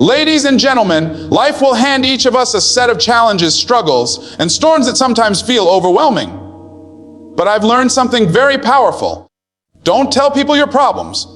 Ladies and gentlemen, life will hand each of us a set of challenges, struggles, and storms that sometimes feel overwhelming. But I've learned something very powerful. Don't tell people your problems.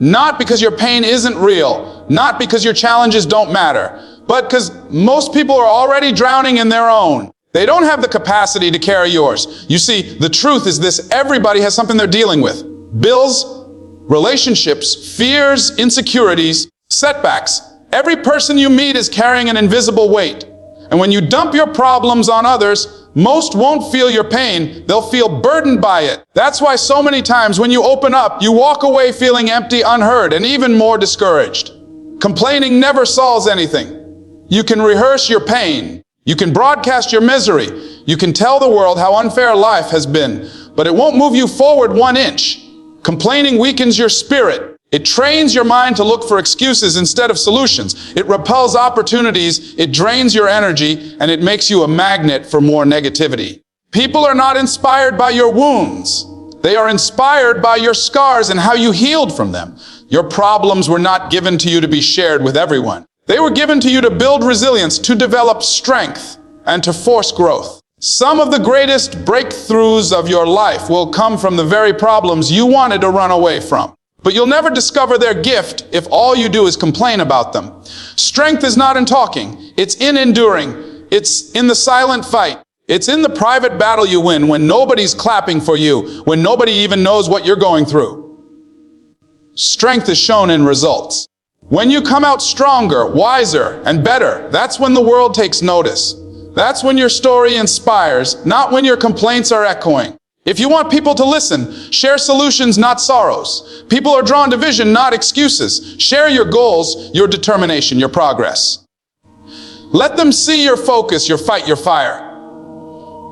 Not because your pain isn't real, not because your challenges don't matter, but because most people are already drowning in their own. They don't have the capacity to carry yours. You see, the truth is this: everybody has something they're dealing with. Bills, relationships, fears, insecurities, setbacks. Every person you meet is carrying an invisible weight. And when you dump your problems on others, most won't feel your pain. They'll feel burdened by it. That's why so many times when you open up, you walk away feeling empty, unheard, and even more discouraged. Complaining never solves anything. You can rehearse your pain. You can broadcast your misery. You can tell the world how unfair life has been, but it won't move you forward 1 inch. Complaining weakens your spirit. It trains your mind to look for excuses instead of solutions. It repels opportunities, it drains your energy, and it makes you a magnet for more negativity. People are not inspired by your wounds. They are inspired by your scars and how you healed from them. Your problems were not given to you to be shared with everyone. They were given to you to build resilience, to develop strength, and to force growth. Some of the greatest breakthroughs of your life will come from the very problems you wanted to run away from. But you'll never discover their gift if all you do is complain about them. Strength is not in talking. It's in enduring. It's in the silent fight. It's in the private battle you win when nobody's clapping for you, when nobody even knows what you're going through. Strength is shown in results. When you come out stronger, wiser, and better, that's when the world takes notice. That's when your story inspires, not when your complaints are echoing. If you want people to listen, share solutions, not sorrows. People are drawn to vision, not excuses. Share your goals, your determination, your progress. Let them see your focus, your fight, your fire.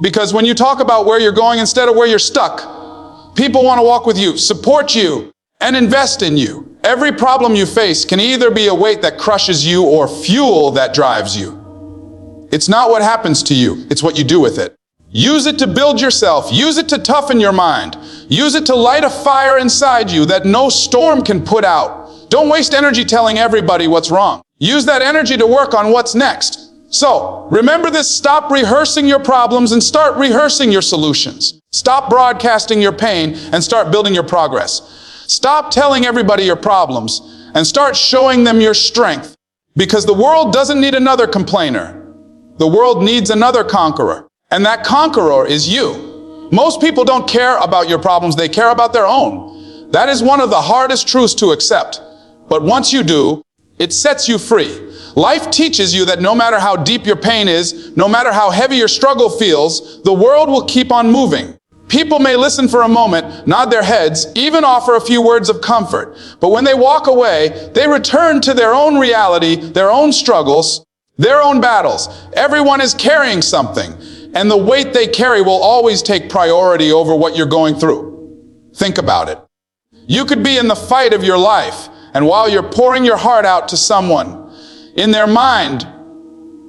Because when you talk about where you're going instead of where you're stuck, people want to walk with you, support you, and invest in you. Every problem you face can either be a weight that crushes you or fuel that drives you. It's not what happens to you, it's what you do with it. Use it to build yourself. Use it to toughen your mind. Use it to light a fire inside you that no storm can put out. Don't waste energy telling everybody what's wrong. Use that energy to work on what's next. So, remember this: stop rehearsing your problems and start rehearsing your solutions. Stop broadcasting your pain and start building your progress. Stop telling everybody your problems and start showing them your strength. Because the world doesn't need another complainer. The world needs another conqueror. And that conqueror is you. Most people don't care about your problems, they care about their own. That is one of the hardest truths to accept. But once you do, it sets you free. Life teaches you that no matter how deep your pain is, no matter how heavy your struggle feels, the world will keep on moving. People may listen for a moment, nod their heads, even offer a few words of comfort. But when they walk away, they return to their own reality, their own struggles, their own battles. Everyone is carrying something. And the weight they carry will always take priority over what you're going through. Think about it. You could be in the fight of your life, and while you're pouring your heart out to someone, in their mind,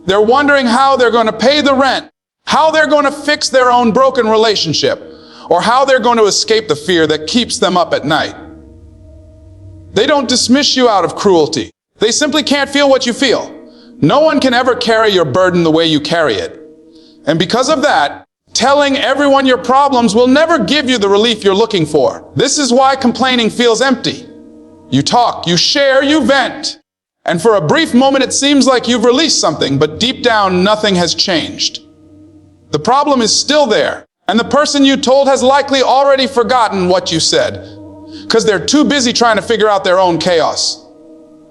they're wondering how they're going to pay the rent, how they're going to fix their own broken relationship, or how they're going to escape the fear that keeps them up at night. They don't dismiss you out of cruelty. They simply can't feel what you feel. No one can ever carry your burden the way you carry it. And because of that, telling everyone your problems will never give you the relief you're looking for. This is why complaining feels empty. You talk, you share, you vent. And for a brief moment it seems like you've released something, but deep down nothing has changed. The problem is still there, and the person you told has likely already forgotten what you said, because they're too busy trying to figure out their own chaos.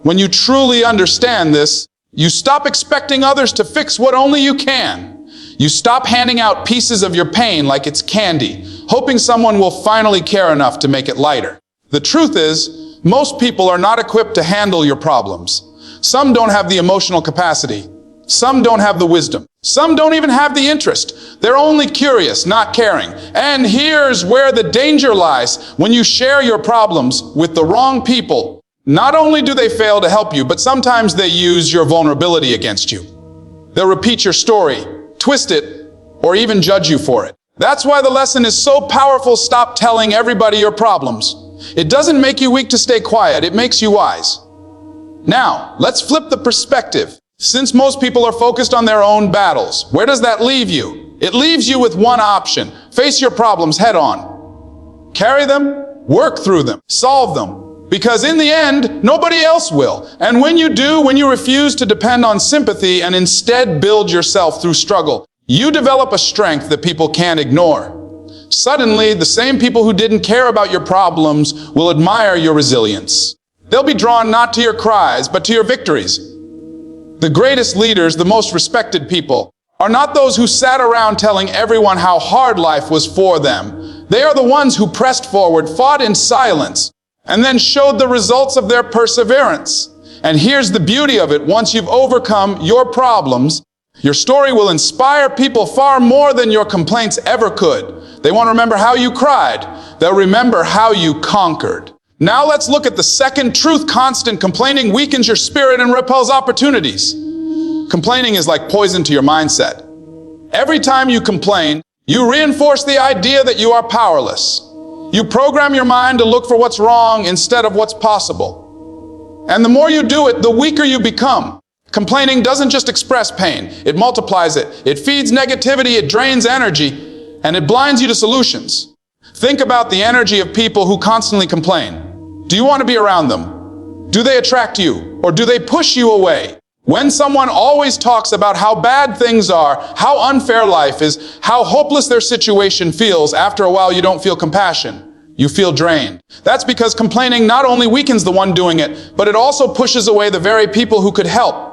When you truly understand this, you stop expecting others to fix what only you can. You stop handing out pieces of your pain like it's candy, hoping someone will finally care enough to make it lighter. The truth is, most people are not equipped to handle your problems. Some don't have the emotional capacity. Some don't have the wisdom. Some don't even have the interest. They're only curious, not caring. And here's where the danger lies. When you share your problems with the wrong people, not only do they fail to help you, but sometimes they use your vulnerability against you. They'll repeat your story, twist it, or even judge you for it. That's why the lesson is so powerful. Stop telling everybody your problems. It doesn't make you weak to stay quiet. It makes you wise. Now, let's flip the perspective. Since most people are focused on their own battles, where does that leave you? It leaves you with one option. Face your problems head on. Carry them, work through them, solve them. Because in the end, nobody else will. And when you do, when you refuse to depend on sympathy and instead build yourself through struggle, you develop a strength that people can't ignore. Suddenly, the same people who didn't care about your problems will admire your resilience. They'll be drawn not to your cries, but to your victories. The greatest leaders, the most respected people, are not those who sat around telling everyone how hard life was for them. They are the ones who pressed forward, fought in silence, and then showed the results of their perseverance. And here's the beauty of it. Once you've overcome your problems, your story will inspire people far more than your complaints ever could. They won't remember how you cried. They'll remember how you conquered. Now let's look at the second truth. Constant complaining weakens your spirit and repels opportunities. Complaining is like poison to your mindset. Every time you complain, you reinforce the idea that you are powerless. You program your mind to look for what's wrong instead of what's possible. And the more you do it, the weaker you become. Complaining doesn't just express pain, it multiplies it. It feeds negativity, it drains energy, and it blinds you to solutions. Think about the energy of people who constantly complain. Do you want to be around them? Do they attract you, or do they push you away? When someone always talks about how bad things are, how unfair life is, how hopeless their situation feels, after a while you don't feel compassion. You feel drained. That's because complaining not only weakens the one doing it, but it also pushes away the very people who could help.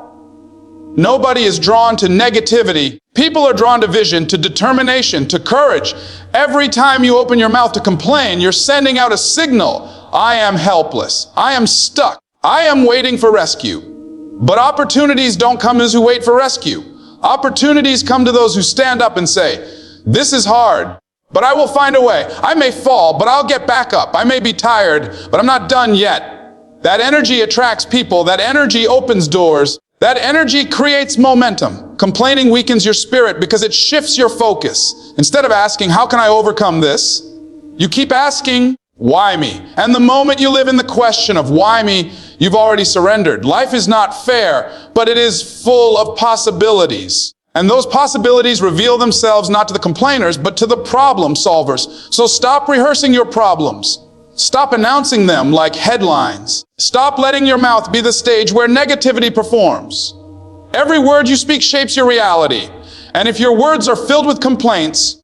Nobody is drawn to negativity. People are drawn to vision, to determination, to courage. Every time you open your mouth to complain, you're sending out a signal. I am helpless. I am stuck. I am waiting for rescue. But opportunities don't come as who wait for rescue. Opportunities come to those who stand up and say, this is hard, but I will find a way. I may fall, but I'll get back up. I may be tired, but I'm not done yet. That energy attracts people. That energy opens doors. That energy creates momentum. Complaining weakens your spirit because it shifts your focus. Instead of asking, how can I overcome this? You keep asking, why me? And the moment you live in the question of why me, you've already surrendered. Life is not fair, but it is full of possibilities. And those possibilities reveal themselves not to the complainers, but to the problem solvers. So stop rehearsing your problems. Stop announcing them like headlines. Stop letting your mouth be the stage where negativity performs. Every word you speak shapes your reality. And if your words are filled with complaints,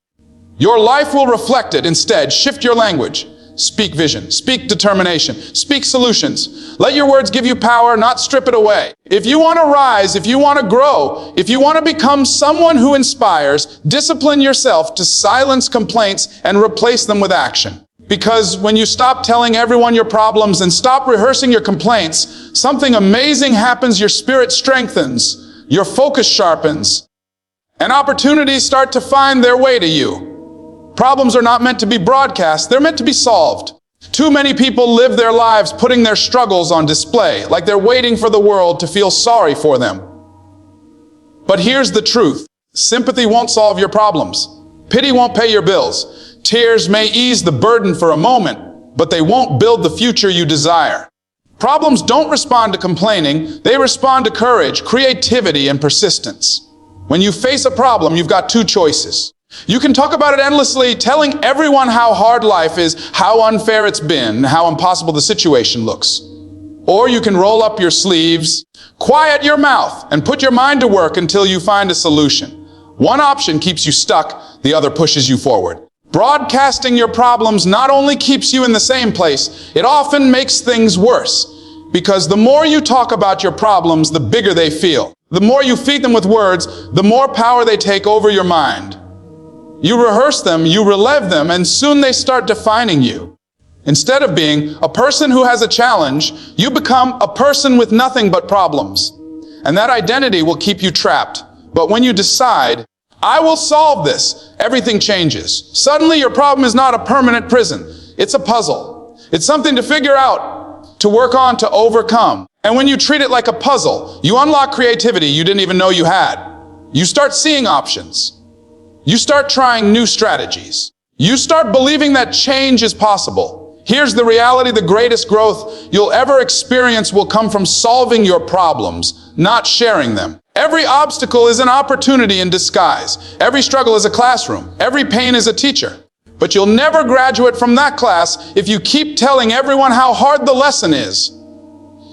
your life will reflect it. Instead, shift your language. Speak vision, speak determination, speak solutions. Let your words give you power, not strip it away. If you want to rise, if you want to grow, if you want to become someone who inspires, discipline yourself to silence complaints and replace them with action. Because when you stop telling everyone your problems and stop rehearsing your complaints, something amazing happens. Your spirit strengthens, your focus sharpens, and opportunities start to find their way to you. Problems are not meant to be broadcast, they're meant to be solved. Too many people live their lives putting their struggles on display, like they're waiting for the world to feel sorry for them. But here's the truth. Sympathy won't solve your problems. Pity won't pay your bills. Tears may ease the burden for a moment, but they won't build the future you desire. Problems don't respond to complaining, they respond to courage, creativity, and persistence. When you face a problem, you've got two choices. You can talk about it endlessly, telling everyone how hard life is, how unfair it's been, how impossible the situation looks. Or you can roll up your sleeves, quiet your mouth, and put your mind to work until you find a solution. One option keeps you stuck, the other pushes you forward. Broadcasting your problems not only keeps you in the same place, it often makes things worse. Because the more you talk about your problems, the bigger they feel. The more you feed them with words, the more power they take over your mind. You rehearse them, you relive them, and soon they start defining you. Instead of being a person who has a challenge, you become a person with nothing but problems. And that identity will keep you trapped. But when you decide, I will solve this, everything changes. Suddenly your problem is not a permanent prison. It's a puzzle. It's something to figure out, to work on, to overcome. And when you treat it like a puzzle, you unlock creativity you didn't even know you had. You start seeing options. You start trying new strategies. You start believing that change is possible. Here's the reality: the greatest growth you'll ever experience will come from solving your problems, not sharing them. Every obstacle is an opportunity in disguise. Every struggle is a classroom. Every pain is a teacher. But you'll never graduate from that class if you keep telling everyone how hard the lesson is.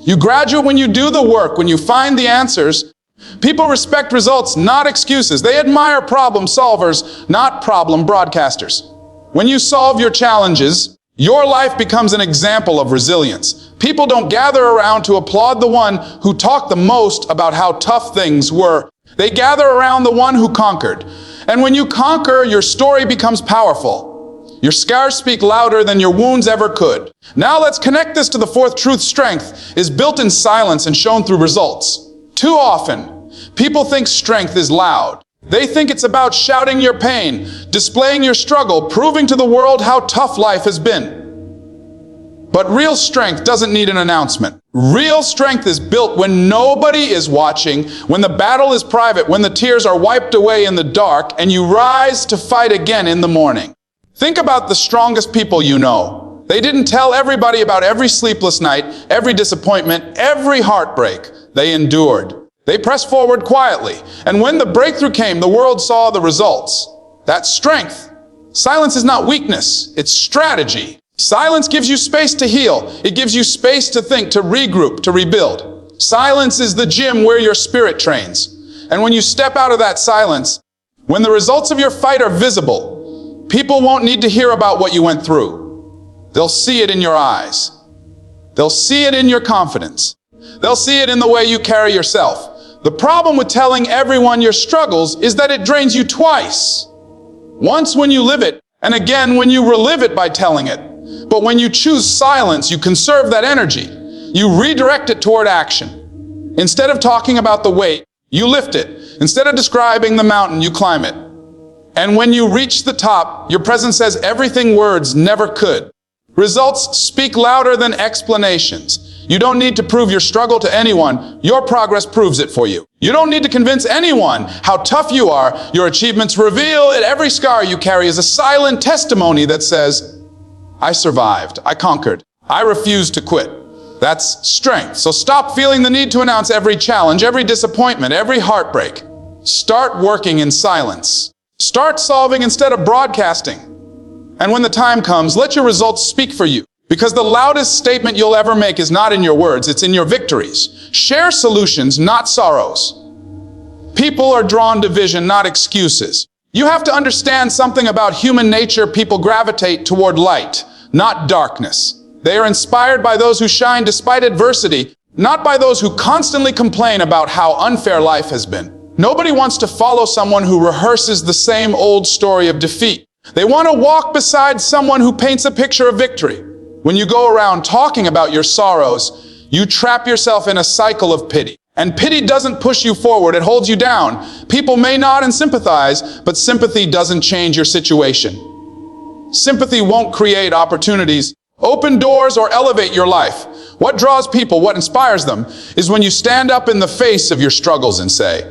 You graduate when you do the work, when you find the answers. People respect results, not excuses. They admire problem solvers, not problem broadcasters. When you solve your challenges, your life becomes an example of resilience. People don't gather around to applaud the one who talked the most about how tough things were. They gather around the one who conquered. And when you conquer, your story becomes powerful. Your scars speak louder than your wounds ever could. Now let's connect this to the fourth truth. Strength is built in silence and shown through results. Too often, people think strength is loud. They think it's about shouting your pain, displaying your struggle, proving to the world how tough life has been. But real strength doesn't need an announcement. Real strength is built when nobody is watching, when the battle is private, when the tears are wiped away in the dark, and you rise to fight again in the morning. Think about the strongest people you know. They didn't tell everybody about every sleepless night, every disappointment, every heartbreak. They endured. They pressed forward quietly. And when the breakthrough came, the world saw the results. That's strength. Silence is not weakness, it's strategy. Silence gives you space to heal. It gives you space to think, to regroup, to rebuild. Silence is the gym where your spirit trains. And when you step out of that silence, when the results of your fight are visible, people won't need to hear about what you went through. They'll see it in your eyes. They'll see it in your confidence. They'll see it in the way you carry yourself. The problem with telling everyone your struggles is that it drains you twice. Once when you live it, and again when you relive it by telling it. But when you choose silence, you conserve that energy. You redirect it toward action. Instead of talking about the weight, you lift it. Instead of describing the mountain, you climb it. And when you reach the top, your presence says everything words never could. Results speak louder than explanations. You don't need to prove your struggle to anyone. Your progress proves it for you. You don't need to convince anyone how tough you are. Your achievements reveal that every scar you carry is a silent testimony that says, I survived, I conquered, I refused to quit. That's strength. So stop feeling the need to announce every challenge, every disappointment, every heartbreak. Start working in silence. Start solving instead of broadcasting. And when the time comes, let your results speak for you. Because the loudest statement you'll ever make is not in your words, it's in your victories. Share solutions, not sorrows. People are drawn to vision, not excuses. You have to understand something about human nature. People gravitate toward light, not darkness. They are inspired by those who shine despite adversity, not by those who constantly complain about how unfair life has been. Nobody wants to follow someone who rehearses the same old story of defeat. They want to walk beside someone who paints a picture of victory. When you go around talking about your sorrows, you trap yourself in a cycle of pity. And pity doesn't push you forward, it holds you down. People may nod and sympathize, but sympathy doesn't change your situation. Sympathy won't create opportunities, open doors, or elevate your life. What draws people, what inspires them, is when you stand up in the face of your struggles and say,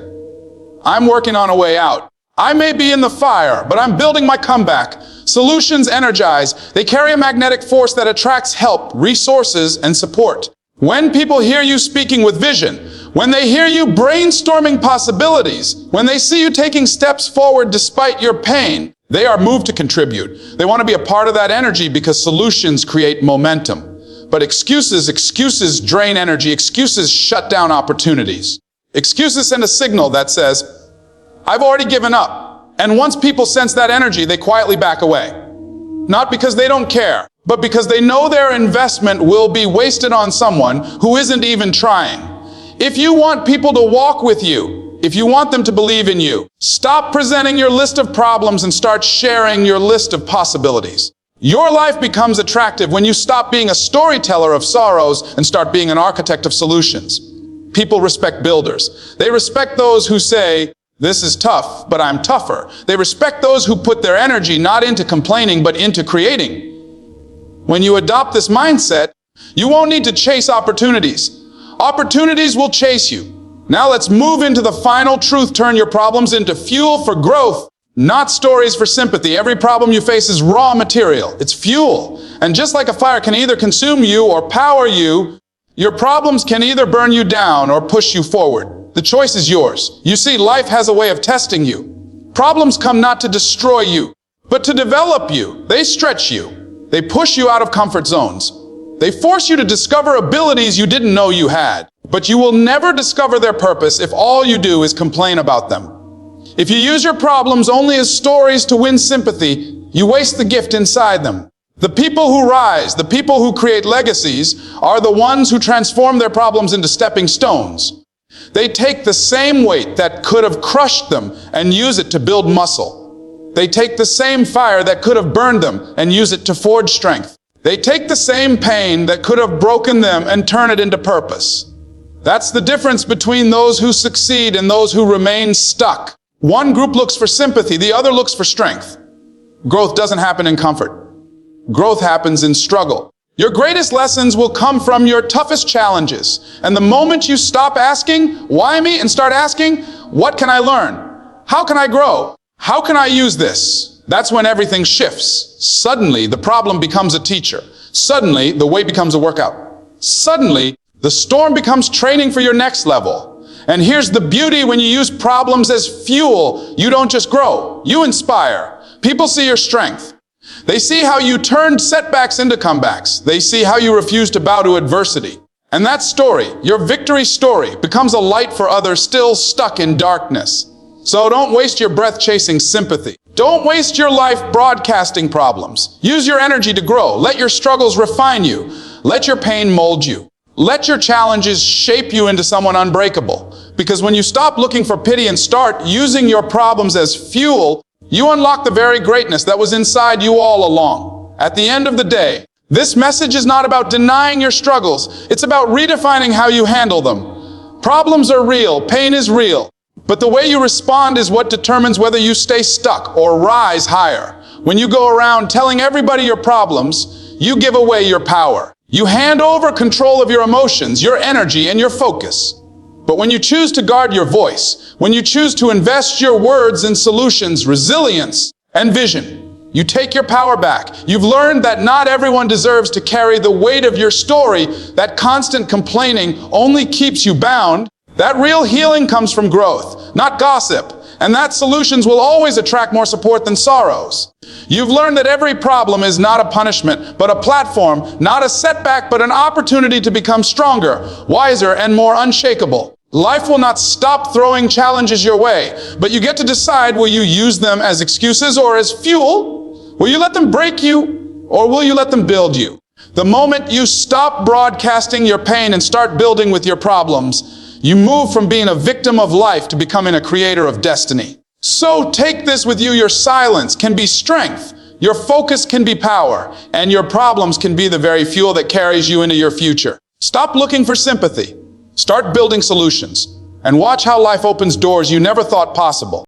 I'm working on a way out. I may be in the fire, but I'm building my comeback. Solutions energize. They carry a magnetic force that attracts help, resources, and support. When people hear you speaking with vision, when they hear you brainstorming possibilities, when they see you taking steps forward despite your pain, they are moved to contribute. They want to be a part of that energy because solutions create momentum. But excuses drain energy. Excuses shut down opportunities. Excuses send a signal that says, I've already given up. And once people sense that energy, they quietly back away. Not because they don't care, but because they know their investment will be wasted on someone who isn't even trying. If you want people to walk with you, if you want them to believe in you, stop presenting your list of problems and start sharing your list of possibilities. Your life becomes attractive when you stop being a storyteller of sorrows and start being an architect of solutions. People respect builders. They respect those who say, this is tough, but I'm tougher. They respect those who put their energy not into complaining, but into creating. When you adopt this mindset, you won't need to chase opportunities. Opportunities will chase you. Now let's move into the final truth. Turn your problems into fuel for growth, not stories for sympathy. Every problem you face is raw material. It's fuel. And just like a fire can either consume you or power you, your problems can either burn you down or push you forward. The choice is yours. You see, life has a way of testing you. Problems come not to destroy you, but to develop you. They stretch you. They push you out of comfort zones. They force you to discover abilities you didn't know you had. But you will never discover their purpose if all you do is complain about them. If you use your problems only as stories to win sympathy, you waste the gift inside them. The people who rise, the people who create legacies, are the ones who transform their problems into stepping stones. They take the same weight that could have crushed them and use it to build muscle. They take the same fire that could have burned them and use it to forge strength. They take the same pain that could have broken them and turn it into purpose. That's the difference between those who succeed and those who remain stuck. One group looks for sympathy, the other looks for strength. Growth doesn't happen in comfort. Growth happens in struggle. Your greatest lessons will come from your toughest challenges. And the moment you stop asking, why me, and start asking, what can I learn? How can I grow? How can I use this? That's when everything shifts. Suddenly, the problem becomes a teacher. Suddenly, the weight becomes a workout. Suddenly, the storm becomes training for your next level. And here's the beauty: when you use problems as fuel, you don't just grow, you inspire. People see your strength. They see how you turned setbacks into comebacks. They see how you refused to bow to adversity. And that story, your victory story, becomes a light for others still stuck in darkness. So don't waste your breath chasing sympathy. Don't waste your life broadcasting problems. Use your energy to grow. Let your struggles refine you. Let your pain mold you. Let your challenges shape you into someone unbreakable. Because when you stop looking for pity and start using your problems as fuel, you unlock the very greatness that was inside you all along. At the end of the day, this message is not about denying your struggles. It's about redefining how you handle them. Problems are real, pain is real, but the way you respond is what determines whether you stay stuck or rise higher. When you go around telling everybody your problems, you give away your power. You hand over control of your emotions, your energy, and your focus. But when you choose to guard your voice, when you choose to invest your words in solutions, resilience, and vision, you take your power back. You've learned that not everyone deserves to carry the weight of your story. That constant complaining only keeps you bound. That real healing comes from growth, not gossip. And that solutions will always attract more support than sorrows. You've learned that every problem is not a punishment, but a platform, not a setback, but an opportunity to become stronger, wiser, and more unshakable. Life will not stop throwing challenges your way, but you get to decide, will you use them as excuses or as fuel? Will you let them break you, or will you let them build you? The moment you stop broadcasting your pain and start building with your problems, you move from being a victim of life to becoming a creator of destiny. So take this with you: your silence can be strength, your focus can be power, and your problems can be the very fuel that carries you into your future. Stop looking for sympathy. Start building solutions, and watch how life opens doors you never thought possible.